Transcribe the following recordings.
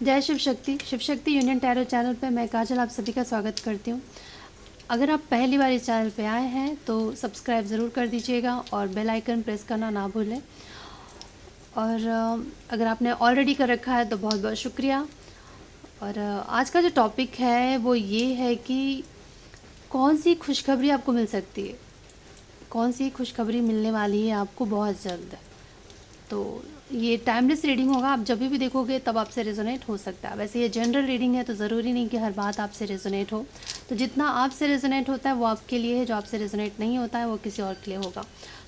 जय Shiv Shakti union tarot channel पे मैं काजल आप सभी का स्वागत करती हूँ। अगर आप पहली बार इस चैनल पे आए हैं तो सब्सक्राइब ज़रूर कर दीजिएगा और बेल आइकन प्रेस करना ना भूलें। और अगर आपने ऑलरेडी कर रखा है तो बहुत बहुत शुक्रिया। और आज का जो टॉपिक है वो ये है कि कौन सी खुशखबरी आपको मिल सकती है, कौन सी खुशखबरी मिलने वाली है आपको बहुत जल्द। तो ये टाइमलेस रीडिंग होगा, आप जब भी देखोगे तब आपसे रेजोनेट हो सकता है। वैसे ये जनरल रीडिंग है तो ज़रूरी नहीं कि हर बात आपसे रेजोनेट हो। तो जितना आपसे रेजोनेट होता है वो आपके लिए है, जो आपसे रेजोनेट नहीं होता है वो किसी और के लिए होगा।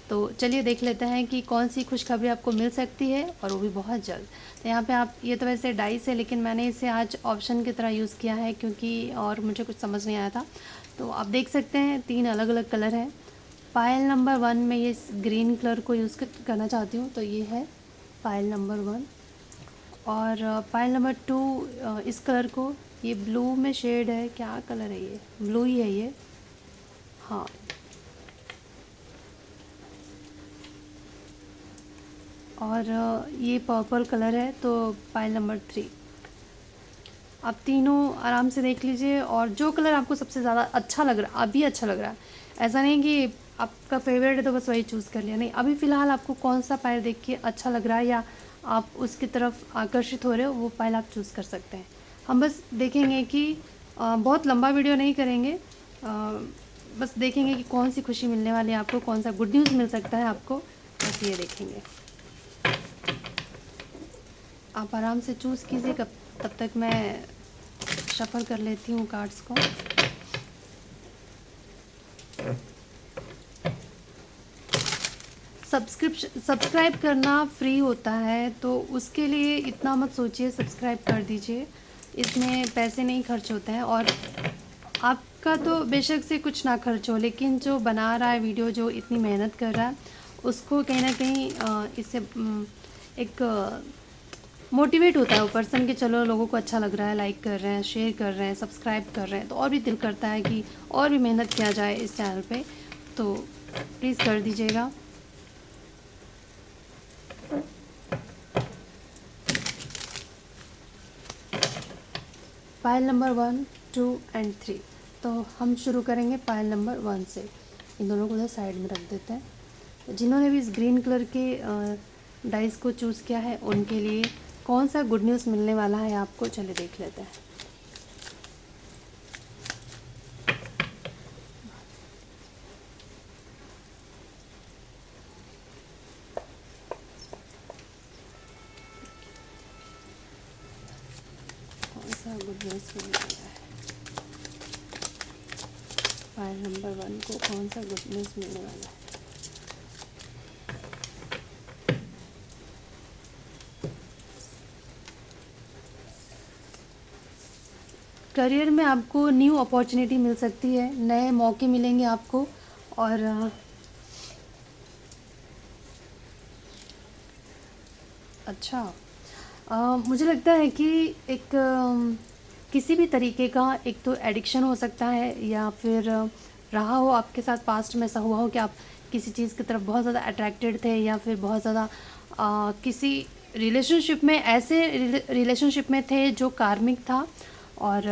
तो चलिए देख लेते हैं कि कौन सी खुशखबरी आपको मिल सकती है, और वो भी बहुत जल्द। तो यहाँ पे आप, ये तो वैसे डाइस है लेकिन मैंने इसे आज ऑप्शन की तरह यूज़ किया है क्योंकि और मुझे कुछ समझ नहीं आया था। तो आप देख सकते हैं 3 अलग अलग कलर हैं। पायल नंबर 1 में ये ग्रीन कलर को यूज़ करना चाहती हूँ, तो ये है पायल नंबर 1। और पायल नंबर 2 इस कलर को, ये ब्लू में शेड है, क्या कलर है ये, ब्लू ही है ये, हाँ। और ये पर्पल कलर है, तो पायल नंबर 3। आप तीनों आराम से देख लीजिए और जो कलर आपको सबसे ज़्यादा अच्छा लग रहा है, अभी अच्छा लग रहा है, ऐसा नहीं कि आपका फेवरेट है तो बस वही चूज़ कर लिया, नहीं, अभी फ़िलहाल आपको कौन सा पायल देख के अच्छा लग रहा है या आप उसकी तरफ आकर्षित हो रहे हो, वो पायल आप चूज़ कर सकते हैं। हम बस देखेंगे कि बहुत लंबा वीडियो नहीं करेंगे, बस देखेंगे कि कौन सी खुशी मिलने वाली है आपको, कौन सा गुड न्यूज़ मिल सकता है आपको, बस ये देखेंगे। आप आराम से चूज़ कीजिए, तब तक मैं शफल कर लेती हूँ कार्ड्स को। सब्सक्राइब करना फ्री होता है, तो उसके लिए इतना मत सोचिए, सब्सक्राइब कर दीजिए, इसमें पैसे नहीं खर्च होते हैं। और आपका तो बेशक से कुछ ना खर्च हो, लेकिन जो बना रहा है वीडियो, जो इतनी मेहनत कर रहा है, उसको कहीं ना कहीं इससे एक मोटिवेट होता है वो पर्सन कि चलो लोगों को अच्छा लग रहा है, लाइक कर रहे हैं, शेयर कर रहे हैं, सब्सक्राइब कर रहे हैं, तो और भी दिल करता है कि और भी मेहनत किया जाए इस चैनल पे। तो प्लीज़ कर दीजिएगा। Pile number 1, 2 and 3। तो हम शुरू करेंगे पायल नंबर 1 से। इन दोनों को उधर साइड में रख देते हैं। जिन्होंने भी इस ग्रीन कलर के डाइस को चूज़ किया है उनके लिए कौन सा गुड न्यूज़ मिलने वाला है आपको, चलिए देख लेते हैं। कौन सा गुड न्यूज़ मिलने वाला है पायल नंबर 1 को, कौन सा गुड न्यूज़ मिलने वाला है। करियर में आपको न्यू अपॉर्चुनिटी मिल सकती है, नए मौके मिलेंगे आपको। और अच्छा, मुझे लगता है कि एक किसी भी तरीके का एक तो एडिक्शन हो सकता है, या फिर रहा हो आपके साथ पास्ट में, ऐसा हुआ हो कि आप किसी चीज़ की तरफ बहुत ज़्यादा अट्रैक्टेड थे, या फिर बहुत ज़्यादा किसी रिलेशनशिप में, ऐसे रिलेशनशिप में थे जो कार्मिक था। और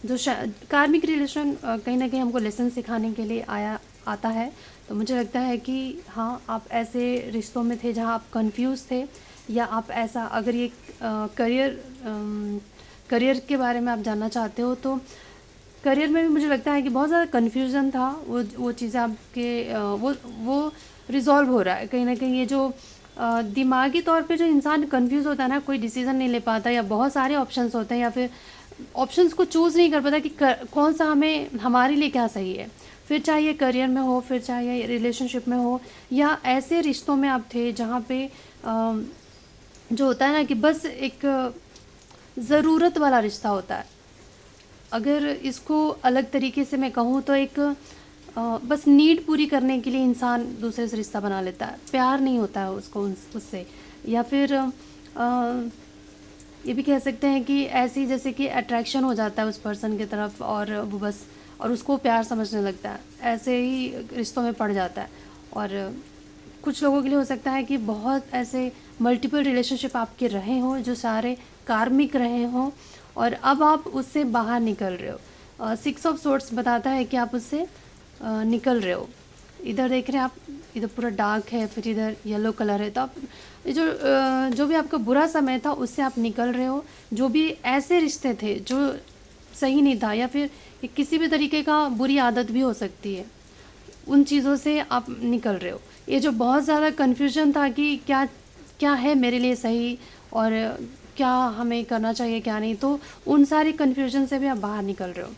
जो कार्मिक रिलेशन कहीं ना कहीं हमको लेसन सिखाने के लिए आता है। तो मुझे लगता है कि हाँ, आप ऐसे रिश्तों में थे जहाँ आप कंफ्यूज थे, या आप ऐसा, अगर ये करियर के बारे में आप जानना चाहते हो, तो करियर में भी मुझे लगता है कि बहुत ज़्यादा कन्फ्यूज़न था। वो चीज़ें आपके वो रिज़ॉल्व हो रहा है कहीं ना कहीं। ये जो दिमागी तौर पे जो इंसान कंफ्यूज होता है ना, कोई डिसीज़न नहीं ले पाता, या बहुत सारे ऑप्शंस होते हैं, या फिर ऑप्शंस को चूज़ नहीं कर पाता कि कौन सा हमारे लिए क्या सही है। फिर चाहे ये करियर में हो, फिर चाहे ये रिलेशनशिप में हो, या ऐसे रिश्तों में आप थे जहाँ पे जो होता है ना कि बस एक ज़रूरत वाला रिश्ता होता है। अगर इसको अलग तरीके से मैं कहूँ तो एक बस नीड पूरी करने के लिए इंसान दूसरे से रिश्ता बना लेता है, प्यार नहीं होता है उसको उससे। या फिर ये भी कह सकते हैं कि ऐसी जैसे कि अट्रैक्शन हो जाता है उस पर्सन की तरफ, और वो बस, और उसको प्यार समझने लगता है, ऐसे ही रिश्तों में पड़ जाता है। और कुछ लोगों के लिए हो सकता है कि बहुत ऐसे मल्टीपल रिलेशनशिप आपके रहे हों जो सारे कार्मिक रहे हों और अब आप उससे बाहर निकल रहे हो। 6 ऑफ सोर्ड्स बताता है कि आप उससे निकल रहे हो। इधर देख रहे हैं आप, इधर पूरा डार्क है, फिर इधर येलो कलर है। तो आप ये जो भी आपका बुरा समय था उससे आप निकल रहे हो। जो भी ऐसे रिश्ते थे जो सही नहीं था, या फिर किसी भी तरीके का बुरी आदत भी हो सकती है, उन चीज़ों से आप निकल रहे हो। ये जो बहुत ज़्यादा कन्फ्यूजन था कि क्या क्या है मेरे लिए सही और क्या हमें करना चाहिए क्या नहीं, तो उन सारी कन्फ्यूजन से भी आप बाहर निकल रहे हो।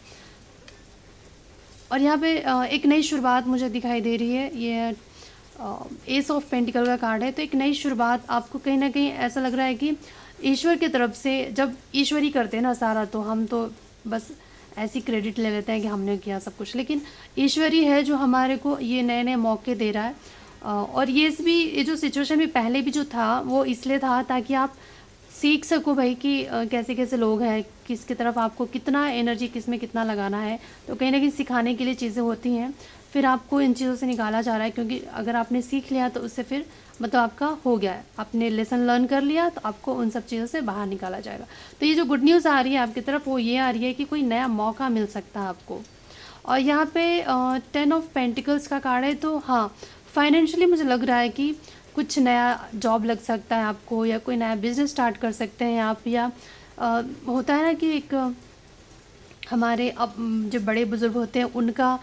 और यहाँ पे एक नई शुरुआत मुझे दिखाई दे रही है। ये एस ऑफ पेंटिकल का कार्ड है। तो एक नई शुरुआत आपको कहीं ना कहीं ऐसा लग रहा है कि ईश्वर की तरफ से, जब ईश्वर ही करते हैं ना सारा, तो हम तो बस ऐसी क्रेडिट ले लेते हैं कि हमने किया सब कुछ, लेकिन ईश्वर ही है जो हमारे को ये नए नए मौके दे रहा है। और ये जो सिचुएशन भी पहले भी जो था वो इसलिए था ताकि आप सीख सको भाई कि कैसे कैसे लोग हैं, किसकी तरफ आपको कितना एनर्जी, किस में कितना लगाना है। तो कहीं ना कहीं सिखाने के लिए चीज़ें होती हैं, फिर आपको इन चीज़ों से निकाला जा रहा है। क्योंकि अगर आपने सीख लिया तो उससे फिर मतलब आपका हो गया है, आपने लेसन लर्न कर लिया, तो आपको उन सब चीज़ों से बाहर निकाला जाएगा। तो ये जो गुड न्यूज़ आ रही है आपकी तरफ वो ये आ रही है कि कोई नया मौका मिल सकता है आपको। और यहाँ पे 10 ऑफ पेंटिकल्स का कार्ड है। तो हाँ, फाइनेंशियली मुझे लग रहा है कि कुछ नया जॉब लग सकता है आपको, या कोई नया बिजनेस स्टार्ट कर सकते हैं आप। या होता है ना कि एक हमारे अब जो बड़े बुजुर्ग होते हैं उनका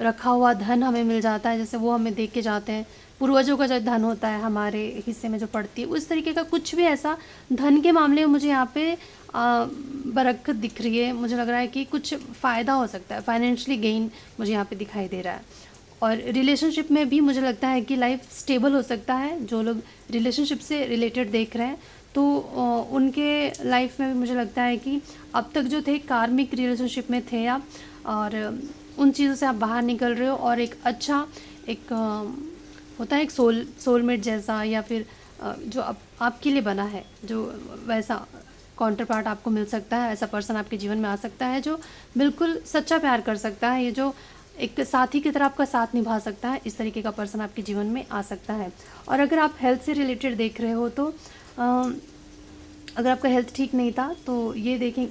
रखा हुआ धन हमें मिल जाता है, जैसे वो हमें दे के जाते हैं। पूर्वजों का जो धन होता है हमारे हिस्से में जो पड़ती है, उस तरीके का कुछ भी ऐसा धन के मामले में मुझे यहाँ पे बरकत दिख रही है। मुझे लग रहा है कि कुछ फ़ायदा हो सकता है, फाइनेंशियली गेन मुझे यहाँ पे दिखाई दे रहा है। और रिलेशनशिप में भी मुझे लगता है कि लाइफ स्टेबल हो सकता है। जो लोग रिलेशनशिप से रिलेटेड देख रहे हैं तो उनके लाइफ में भी मुझे लगता है कि अब तक जो थे कार्मिक रिलेशनशिप में थे आप, और उन चीज़ों से आप बाहर निकल रहे हो। और एक अच्छा एक होता है एक सोलमेट जैसा, या फिर जो आपके लिए बना है, जो वैसा काउंटर पार्ट आपको मिल सकता है। ऐसा पर्सन आपके जीवन में आ सकता है जो बिल्कुल सच्चा प्यार कर सकता है, ये जो एक साथी की तरह आपका साथ निभा सकता है, इस तरीके का पर्सन आपके जीवन में आ सकता है। और अगर आप हेल्थ से रिलेटेड देख रहे हो तो अगर आपका हेल्थ ठीक नहीं था तो ये देखें,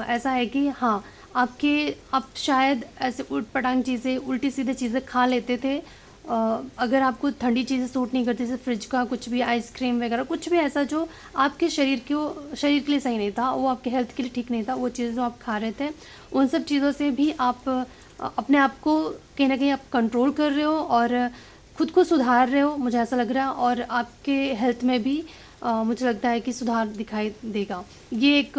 ऐसा है कि हाँ, आप शायद ऐसे उटपटांग चीज़ें, उल्टी सीधे चीज़ें खा लेते थे। अगर आपको ठंडी चीज़ें सूट नहीं करती, जैसे फ्रिज का कुछ भी, आइसक्रीम वगैरह कुछ भी ऐसा जो आपके शरीर के लिए सही नहीं था, वो आपके हेल्थ के लिए ठीक नहीं था, वो चीज़ें जो आप खा रहे थे, उन सब चीज़ों से भी आप अपने आप को कहीं ना कहीं आप कंट्रोल कर रहे हो और खुद को सुधार रहे हो, मुझे ऐसा लग रहा है। और आपके हेल्थ में भी मुझे लगता है कि सुधार दिखाई देगा। ये एक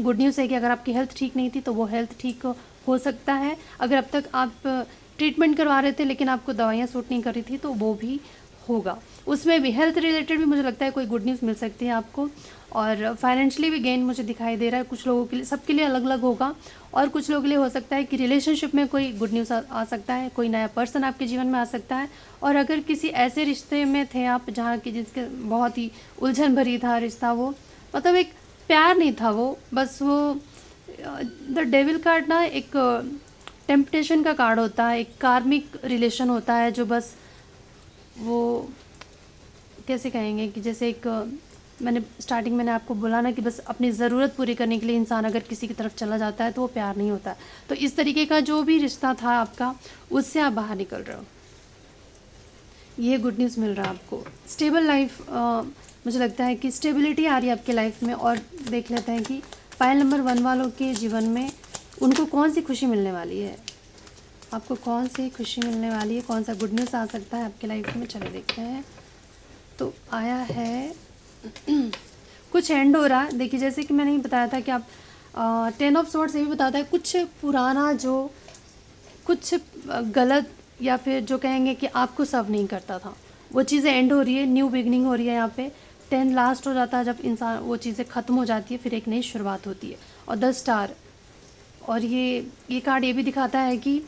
गुड न्यूज़ है कि अगर आपकी हेल्थ ठीक नहीं थी तो वो हेल्थ ठीक हो सकता है। अगर अब तक आप ट्रीटमेंट करवा रहे थे लेकिन आपको दवाइयाँ सूट नहीं कर रही थी तो वो भी होगा। उसमें भी हेल्थ रिलेटेड भी मुझे लगता है कोई गुड न्यूज़ मिल सकती है आपको। और फाइनेंशियली भी गेन मुझे दिखाई दे रहा है। कुछ लोगों के लिए, सबके लिए अलग अलग होगा। और कुछ लोगों के लिए हो सकता है कि रिलेशनशिप में कोई गुड न्यूज़ आ सकता है, कोई नया पर्सन आपके जीवन में आ सकता है। और अगर किसी ऐसे रिश्ते में थे आप जहाँ की जिसके बहुत ही उलझन भरी था रिश्ता, वो मतलब एक प्यार नहीं था, वो बस वो द डेविल कार्ड ना एक टेम्पटेशन का कार्ड होता है, एक कार्मिक रिलेशन होता है जो बस वो कैसे कहेंगे कि जैसे एक मैंने स्टार्टिंग मैंने आपको बोला ना कि बस अपनी ज़रूरत पूरी करने के लिए इंसान अगर किसी की तरफ चला जाता है तो वो प्यार नहीं होता। तो इस तरीके का जो भी रिश्ता था आपका, उससे आप बाहर निकल रहे हो। ये गुड न्यूज़ मिल रहा है आपको। स्टेबल लाइफ, मुझे लगता है कि स्टेबिलिटी आ रही है आपके लाइफ में। और देख लेते हैं कि पायल नंबर 1 वालों के जीवन में उनको कौन सी खुशी मिलने वाली है, आपको कौन सी खुशी मिलने वाली है, कौन सा गुड न्यूज़ आ सकता है आपके लाइफ में। चलो देखते हैं। तो आया है कुछ एंड हो रहा है। देखिए, जैसे कि मैंने ही बताया था कि आप 10 ऑफ सॉर्ड्स ये भी बताता है कुछ पुराना, जो कुछ गलत या फिर जो कहेंगे कि आपको सर्व नहीं करता था, वो चीज़ें एंड हो रही है, न्यू बिगनिंग हो रही है। यहाँ पे 10 लास्ट हो जाता है जब इंसान वो चीज़ें ख़त्म हो जाती है, फिर एक नई शुरुआत होती है। और 10 स्टार, और ये कार्ड ये भी दिखाता है कि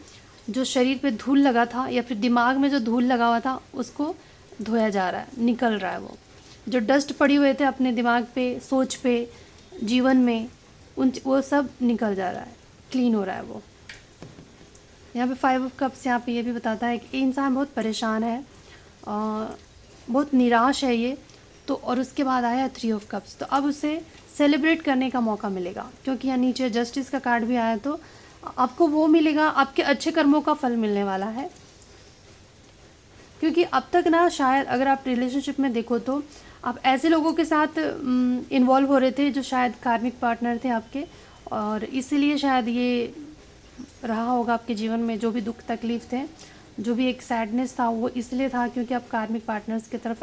जो शरीर पे धूल लगा था या फिर दिमाग में जो धूल लगा हुआ था उसको धोया जा रहा है, निकल रहा है। वो जो डस्ट पड़ी हुए थे अपने दिमाग पे, सोच पे, जीवन में, वो सब निकल जा रहा है, क्लीन हो रहा है वो। यहाँ पे 5 ऑफ कप्स यहाँ पे ये भी बताता है कि इंसान बहुत परेशान है, बहुत निराश है ये तो। और उसके बाद आया 3 ऑफ कप्स, तो अब उसे सेलिब्रेट करने का मौका मिलेगा, क्योंकि यहाँ नीचे जस्टिस का कार्ड भी आया, तो आपको वो मिलेगा, आपके अच्छे कर्मों का फल मिलने वाला है। क्योंकि अब तक ना शायद अगर आप रिलेशनशिप में देखो तो आप ऐसे लोगों के साथ इन्वॉल्व हो रहे थे जो शायद कार्मिक पार्टनर थे आपके, और इसीलिए शायद ये रहा होगा आपके जीवन में जो भी दुख तकलीफ थे, जो भी एक सैडनेस था, वो इसलिए था क्योंकि आप कार्मिक पार्टनर्स की तरफ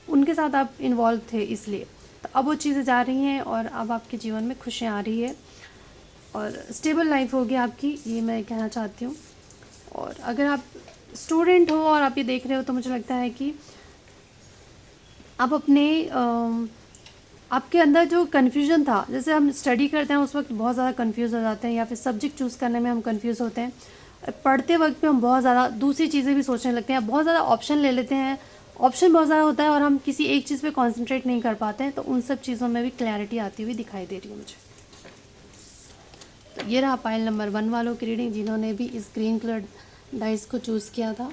उनके साथ आप इन्वॉल्व थे, इसलिए। तो अब वो चीज़ें जा रही हैं और अब आपके जीवन में खुशियाँ आ रही है और स्टेबल लाइफ होगी आपकी, ये मैं कहना चाहती हूँ। और अगर आप स्टूडेंट हो और आप ये देख रहे हो तो मुझे लगता है कि आप अपने आपके अंदर जो कन्फ्यूजन था, जैसे हम स्टडी करते हैं उस वक्त बहुत ज़्यादा कंफ्यूज हो जाते हैं, या फिर सब्जेक्ट चूज़ करने में हम कंफ्यूज होते हैं, पढ़ते वक्त पे हम बहुत ज़्यादा दूसरी चीज़ें भी सोचने लगते हैं, बहुत ज़्यादा ऑप्शन ले लेते हैं, ऑप्शन बहुत ज़्यादा होता है और हम किसी एक चीज़ पे कंसंट्रेट नहीं कर पाते हैं। तो उन सब चीज़ों में भी क्लैरिटी आती हुई दिखाई दे रही है मुझे। तो ये रहा पाइल नंबर 1 वालों की रीडिंग, जिन्होंने भी इस ग्रीन कलर डाइस को चूज़ किया था।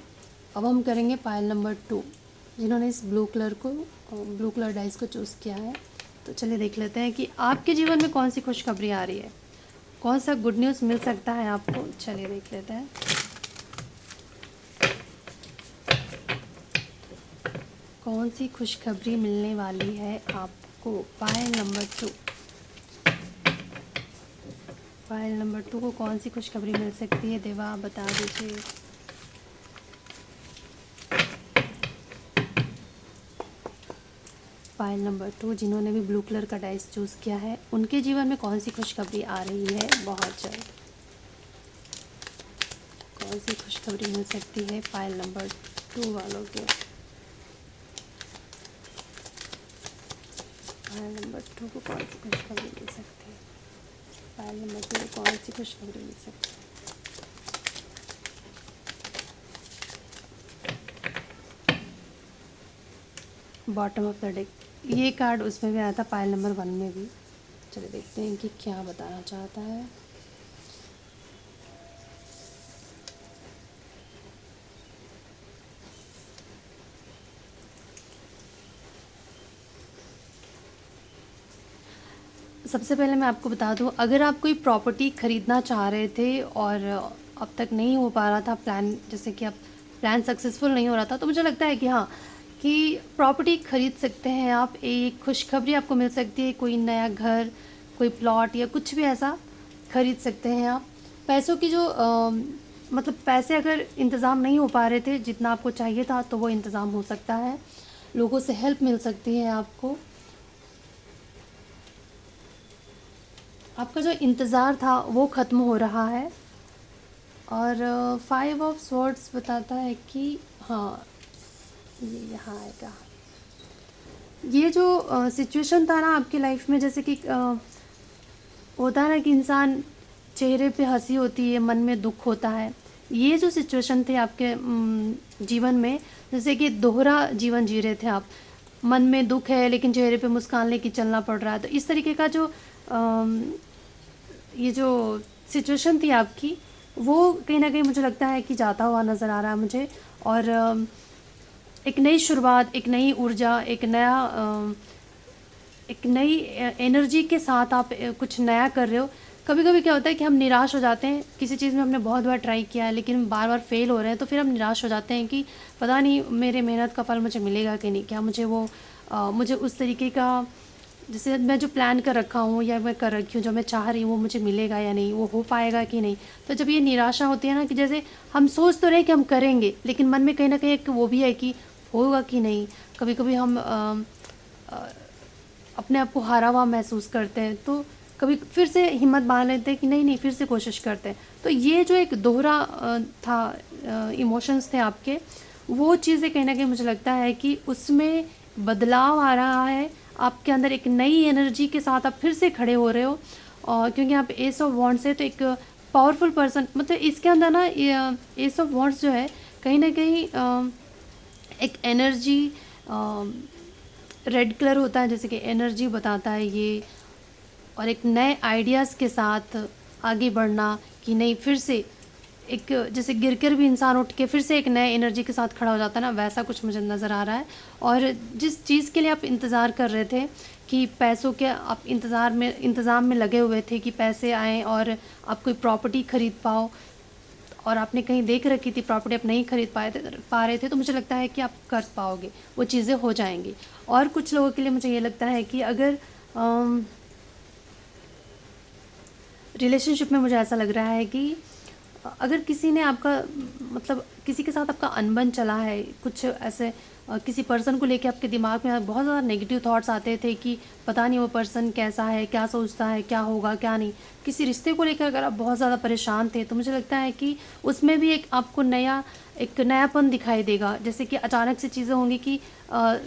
अब हम करेंगे पाइल नंबर 2, जिन्होंने इस ब्लू कलर डाइस को चूज़ किया है। तो चलिए देख लेते हैं कि आपके जीवन में कौन सी खुशखबरी आ रही है, कौन सा गुड न्यूज़ मिल सकता है आपको। चलिए देख लेते हैं। कौन सी खुशखबरी मिलने वाली है आपको। पाइल नंबर 2 को कौन सी खुशखबरी मिल सकती है, देवा आप बता दीजिए। पाइल नंबर 2, जिन्होंने भी ब्लू कलर का डाइस चूज़ किया है, उनके जीवन में कौन सी खुशखबरी आ रही है बहुत जल्द। कौन सी खुशखबरी मिल सकती है पाइल नंबर 2 वालों के। पाइल नंबर 2 को कौन सी खुशखबरी मिल सकती है। पाइल नंबर 2 को कौन सी खुशखबरी मिल सकती है। बॉटम ऑफ द डेक, ये कार्ड उसमें भी आया था, पाइल नंबर 1 में भी। चलिए देखते हैं कि क्या बताना चाहता है। सबसे पहले मैं आपको बता दूं, अगर आप कोई प्रॉपर्टी ख़रीदना चाह रहे थे और अब तक नहीं हो पा रहा था प्लान, जैसे कि आप प्लान सक्सेसफुल नहीं हो रहा था, तो मुझे लगता है कि हाँ, कि प्रॉपर्टी ख़रीद सकते हैं आप। एक खुशखबरी आपको मिल सकती है, कोई नया घर, कोई प्लॉट या कुछ भी ऐसा ख़रीद सकते हैं आप। पैसों की जो मतलब पैसे अगर इंतज़ाम नहीं हो पा रहे थे जितना आपको चाहिए था, तो वो इंतज़ाम हो सकता है। लोगों से हेल्प मिल सकती है आपको। आपका जो इंतज़ार था वो ख़त्म हो रहा है। और 5 ऑफ स्वॉर्ड्स बताता है कि हाँ, ये यहाँ आएगा। ये जो सिचुएशन था ना आपकी लाइफ में, जैसे कि होता है ना कि इंसान चेहरे पे हंसी होती है, मन में दुख होता है। ये जो सिचुएशन थे आपके जीवन में, जैसे कि दोहरा जीवन जी रहे थे आप, मन में दुख है लेकिन चेहरे पे मुस्कान लेके चलना पड़ रहा है। तो इस तरीके का जो ये जो सिचुएशन थी आपकी, वो कहीं ना कहीं मुझे लगता है कि जाता हुआ नज़र आ रहा है मुझे। और एक नई शुरुआत, एक नई ऊर्जा, एक नई एनर्जी के साथ आप कुछ नया कर रहे हो। कभी कभी क्या होता है कि हम निराश हो जाते हैं, किसी चीज़ में हमने बहुत बार ट्राई किया है लेकिन बार बार फेल हो रहे हैं, तो फिर हम निराश हो जाते हैं कि पता नहीं मेरे मेहनत का फल मुझे मिलेगा कि नहीं, क्या मुझे वो मुझे उस तरीके का, जैसे मैं जो प्लान कर रखा हूँ या मैं कर रखी हूँ, जो मैं चाह रही हूँ, वो मुझे मिलेगा या नहीं, वो हो पाएगा कि नहीं। तो जब ये निराशा होती है ना, कि जैसे हम सोच तो रहे कि हम करेंगे लेकिन मन में कहीं ना कहीं एक वो भी है कि होगा कि नहीं। कभी कभी हम अपने आप को हारा हुआ महसूस करते हैं, तो कभी फिर से हिम्मत बांध लेते हैं कि नहीं नहीं, फिर से कोशिश करते हैं। तो ये जो एक दोहरा था इमोशंस थे आपके, वो चीज़ें कहीं ना कहीं मुझे लगता है कि उसमें बदलाव आ रहा है आपके अंदर। एक नई एनर्जी के साथ आप फिर से खड़े हो रहे हो। और क्योंकि आप एस ऑफ वॉन्ड्स है, तो एक पावरफुल पर्सन, मतलब इसके अंदर ना एस ऑफ वॉन्ड्स जो है कहीं ना कहीं एक एनर्जी, रेड कलर होता है जैसे कि एनर्जी बताता है ये, और एक नए आइडियाज़ के साथ आगे बढ़ना कि नहीं, फिर से एक जैसे गिरकर भी इंसान उठ के फिर से एक नए एनर्जी के साथ खड़ा हो जाता है ना, वैसा कुछ मुझे नज़र आ रहा है। और जिस चीज़ के लिए आप इंतज़ार कर रहे थे कि पैसों के आप इंतज़ाम में लगे हुए थे कि पैसे आएँ और आप कोई प्रॉपर्टी ख़रीद पाओ, और आपने कहीं देख रखी थी प्रॉपर्टी, आप नहीं खरीद पा रहे थे, तो मुझे लगता है कि आप कर पाओगे, वो चीज़ें हो जाएंगी। और कुछ लोगों के लिए मुझे ये लगता है कि अगर रिलेशनशिप में मुझे ऐसा लग रहा है कि अगर किसी ने आपका मतलब किसी के साथ आपका अनबन चला है, कुछ ऐसे किसी पर्सन को लेके आपके दिमाग में बहुत ज़्यादा नेगेटिव थॉट्स आते थे कि पता नहीं वो पर्सन कैसा है, क्या सोचता है, क्या होगा क्या नहीं, किसी रिश्ते को लेकर अगर आप बहुत ज़्यादा परेशान थे, तो मुझे लगता है कि उसमें भी एक आपको एक नयापन दिखाई देगा। जैसे कि अचानक से चीज़ें होंगी कि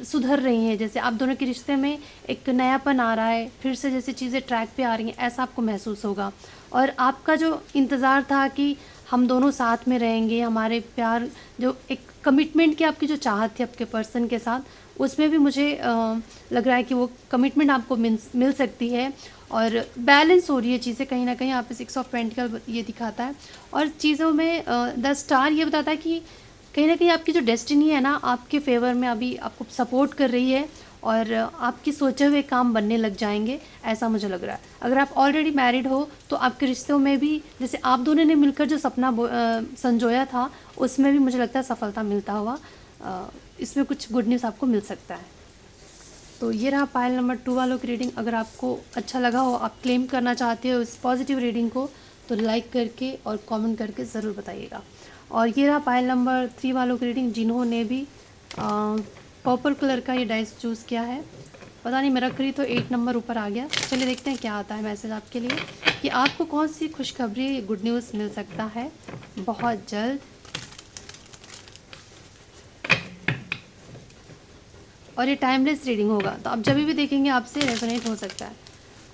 सुधर रही हैं, जैसे आप दोनों के रिश्ते में एक नयापन आ रहा है, फिर से जैसे चीज़ें ट्रैक पे आ रही हैं, ऐसा आपको महसूस होगा। और आपका जो इंतज़ार था कि हम दोनों साथ में रहेंगे, हमारे प्यार जो एक कमिटमेंट की आपकी जो चाहत थी आपके पर्सन के साथ, उसमें भी मुझे लग रहा है कि वो कमिटमेंट आपको मिल सकती है और बैलेंस हो रही है चीज़ें कहीं ना कहीं। यहाँ पे 6 ऑफ पेंटिकल ये दिखाता है और चीज़ों में द स्टार ये बताता है कि कहीं ना कहीं आपकी जो डेस्टिनी है ना, आपके फेवर में अभी आपको सपोर्ट कर रही है और आपकी सोचे हुए काम बनने लग जाएंगे, ऐसा मुझे लग रहा है। अगर आप ऑलरेडी मैरिड हो तो आपके रिश्तों में भी जैसे आप दोनों ने मिलकर जो सपना संजोया था, उसमें भी मुझे लगता है सफलता मिलता हुआ इसमें कुछ गुड न्यूज़ आपको मिल सकता है। तो ये रहा पायल नंबर 2 वालों की रीडिंग। अगर आपको अच्छा लगा हो, आप क्लेम करना चाहते हो इस पॉजिटिव रीडिंग को, तो लाइक करके और कमेंट करके ज़रूर बताइएगा। और ये रहा पायल नंबर 3 वालों की रीडिंग, जिन्होंने भी पर्पल कलर का ये डाइस चूज़ किया है। पता नहीं मैं रख रही तो 8 नंबर ऊपर आ गया। चलिए देखते हैं क्या आता है मैसेज आपके लिए कि आपको कौन सी खुशखबरी गुड न्यूज़ मिल सकता है बहुत जल्द। और ये टाइमलेस रीडिंग होगा, तो आप जब भी देखेंगे आपसे रेजोनेट हो सकता है।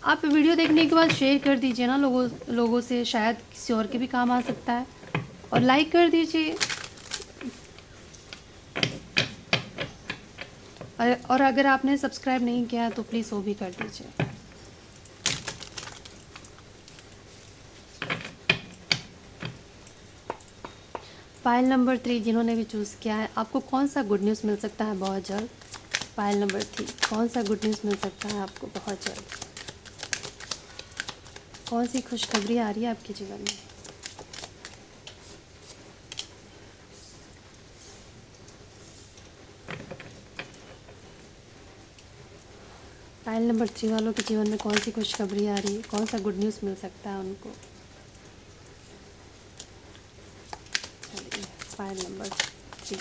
आप वीडियो देखने के बाद शेयर कर दीजिए ना लोगों से, शायद किसी और के भी काम आ सकता है। और लाइक कर दीजिए। और अगर आपने सब्सक्राइब नहीं किया तो प्लीज़ वो भी कर दीजिए। पायल नंबर 3 जिन्होंने भी चूज़ किया है, आपको कौन सा गुड न्यूज़ मिल सकता है बहुत जल्द। पायल नंबर 3, कौन सा गुड न्यूज़ मिल सकता है आपको बहुत जल्द, कौन सी खुशखबरी आ रही है आपके जीवन में। पायल नंबर 3 वालों के जीवन में कौन सी खुशखबरी आ रही है, कौन सा गुड न्यूज़ मिल सकता है उनको। पायल नंबर 3,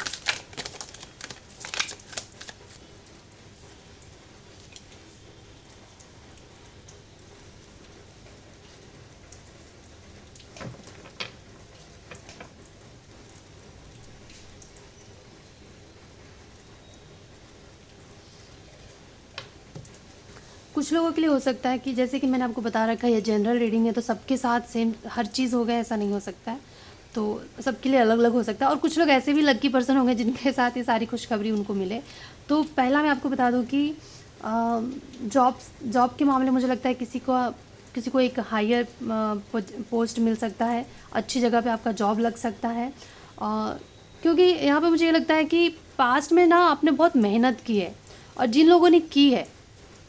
कुछ लोगों के लिए हो सकता है कि जैसे कि मैंने आपको बता रखा है ये जनरल रीडिंग है, तो सबके साथ सेम हर चीज़ होगा ऐसा नहीं हो सकता है, तो सबके लिए अलग अलग हो सकता है। और कुछ लोग ऐसे भी लकी पर्सन होंगे जिनके साथ ये सारी खुशखबरी उनको मिले। तो पहला मैं आपको बता दूं कि जॉब के मामले मुझे लगता है किसी को एक हायर पोस्ट मिल सकता है, अच्छी जगह पे आपका जॉब लग सकता है। क्योंकि यहाँ पे मुझे ये लगता है कि पास्ट में ना आपने बहुत मेहनत की है, और जिन लोगों ने की है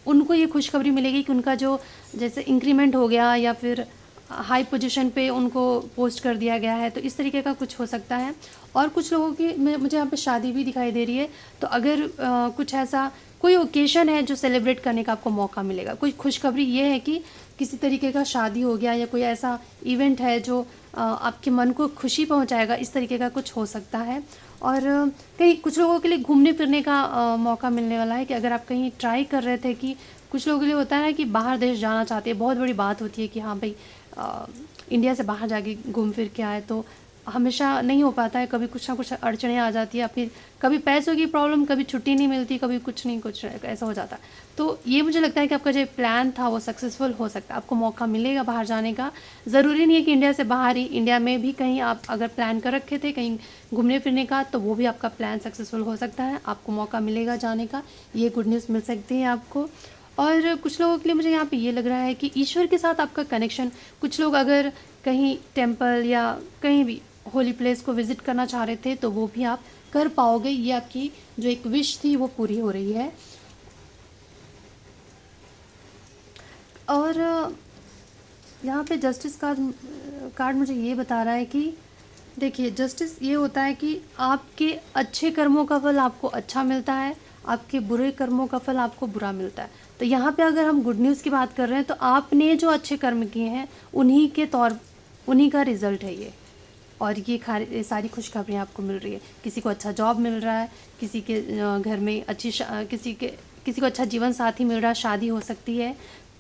उनको ये खुशखबरी मिलेगी कि उनका जो जैसे इंक्रीमेंट हो गया या फिर हाई पोजीशन पे उनको पोस्ट कर दिया गया है, तो इस तरीके का कुछ हो सकता है। और कुछ लोगों की मुझे यहाँ पे शादी भी दिखाई दे रही है, तो अगर कुछ ऐसा कोई ओकेशन है जो सेलिब्रेट करने का आपको मौका मिलेगा। कोई खुशखबरी ये है कि किसी तरीके का शादी हो गया या कोई ऐसा इवेंट है जो आपके मन को खुशी पहुंचाएगा, इस तरीके का कुछ हो सकता है। और कहीं कुछ लोगों के लिए घूमने फिरने का मौका मिलने वाला है कि अगर आप कहीं ट्राई कर रहे थे कि कुछ लोगों के लिए होता है ना कि बाहर देश जाना चाहते हैं, बहुत बड़ी बात होती है कि हाँ भाई इंडिया से बाहर जाके घूम फिर के आए, तो हमेशा नहीं हो पाता है, कभी कुछ ना कुछ अड़चने आ जाती है, फिर कभी पैसों की प्रॉब्लम, कभी छुट्टी नहीं मिलती, कभी कुछ नहीं कुछ ऐसा हो जाता है। तो ये मुझे लगता है कि आपका जो प्लान था वो सक्सेसफुल हो सकता है, आपको मौका मिलेगा बाहर जाने का। ज़रूरी नहीं है कि इंडिया से बाहर ही, इंडिया में भी कहीं आप अगर प्लान कर रखे थे कहीं घूमने फिरने का, तो वो भी आपका प्लान सक्सेसफुल हो सकता है, आपको मौका मिलेगा जाने का, ये गुड न्यूज़ मिल सकती है आपको। और कुछ लोगों के लिए मुझे यहाँ पे ये लग रहा है कि ईश्वर के साथ आपका कनेक्शन, कुछ लोग अगर कहीं टेम्पल या कहीं भी होली प्लेस को विज़िट करना चाह रहे थे तो वो भी आप कर पाओगे। ये आपकी जो एक विश थी वो पूरी हो रही है। और यहाँ पे जस्टिस कार्ड मुझे ये बता रहा है कि देखिए, जस्टिस ये होता है कि आपके अच्छे कर्मों का फल आपको अच्छा मिलता है, आपके बुरे कर्मों का फल आपको बुरा मिलता है। तो यहाँ पे अगर हम गुड न्यूज़ की बात कर रहे हैं तो आपने जो अच्छे कर्म किए हैं उन्हीं का रिज़ल्ट है ये। और ये सारी खुशखबरियाँ आपको मिल रही है। किसी को अच्छा जॉब मिल रहा है, किसी के घर में किसी को अच्छा जीवन साथी मिल रहा है, शादी हो सकती है,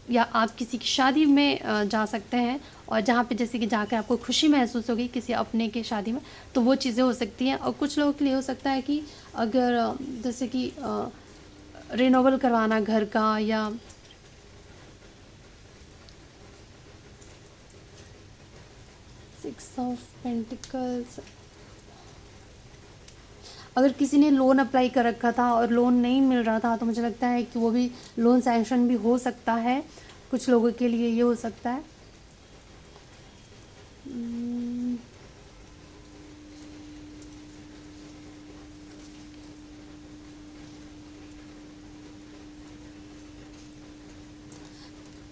या आप किसी की शादी में जा सकते हैं। और जहाँ पे जैसे कि जाकर आपको खुशी महसूस होगी किसी अपने के शादी में, तो वो चीज़ें हो सकती हैं। और कुछ लोगों के लिए हो सकता है कि अगर जैसे कि रिनोवल करवाना घर का, या सिक्स ऑफ पेंटिकल्स, अगर किसी ने लोन अप्लाई कर रखा था और लोन नहीं मिल रहा था तो मुझे लगता है कि वो भी लोन सैंक्शन भी हो सकता है। कुछ लोगों के लिए ये हो सकता है।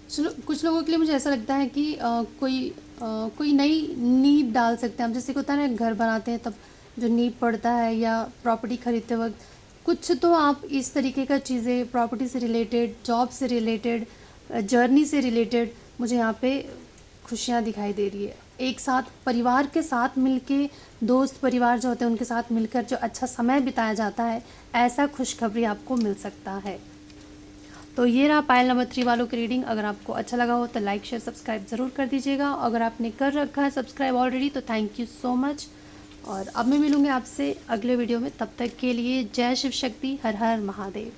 चलो, कुछ लोगों के लिए मुझे ऐसा लगता है कि कोई नई नींव डाल सकते हैं हम। जैसे कि होता है ना, घर बनाते हैं तब जो नींव पड़ता है, या प्रॉपर्टी खरीदते वक्त, कुछ तो आप इस तरीके का चीज़ें प्रॉपर्टी से रिलेटेड, जॉब से रिलेटेड, जर्नी से रिलेटेड मुझे यहाँ पे खुशियाँ दिखाई दे रही है। एक साथ परिवार के साथ मिलके, दोस्त परिवार जो होते हैं उनके साथ मिलकर जो अच्छा समय बिताया जाता है, ऐसा खुशखबरी आपको मिल सकता है। तो ये रहा पायल नंबर 3 वालों की रीडिंग। अगर आपको अच्छा लगा हो तो लाइक शेयर सब्सक्राइब ज़रूर कर दीजिएगा। अगर आपने कर रखा है सब्सक्राइब ऑलरेडी तो थैंक यू सो मच। और अब मैं मिलूँगी आपसे अगले वीडियो में। तब तक के लिए जय शिव शक्ति, हर हर महादेव।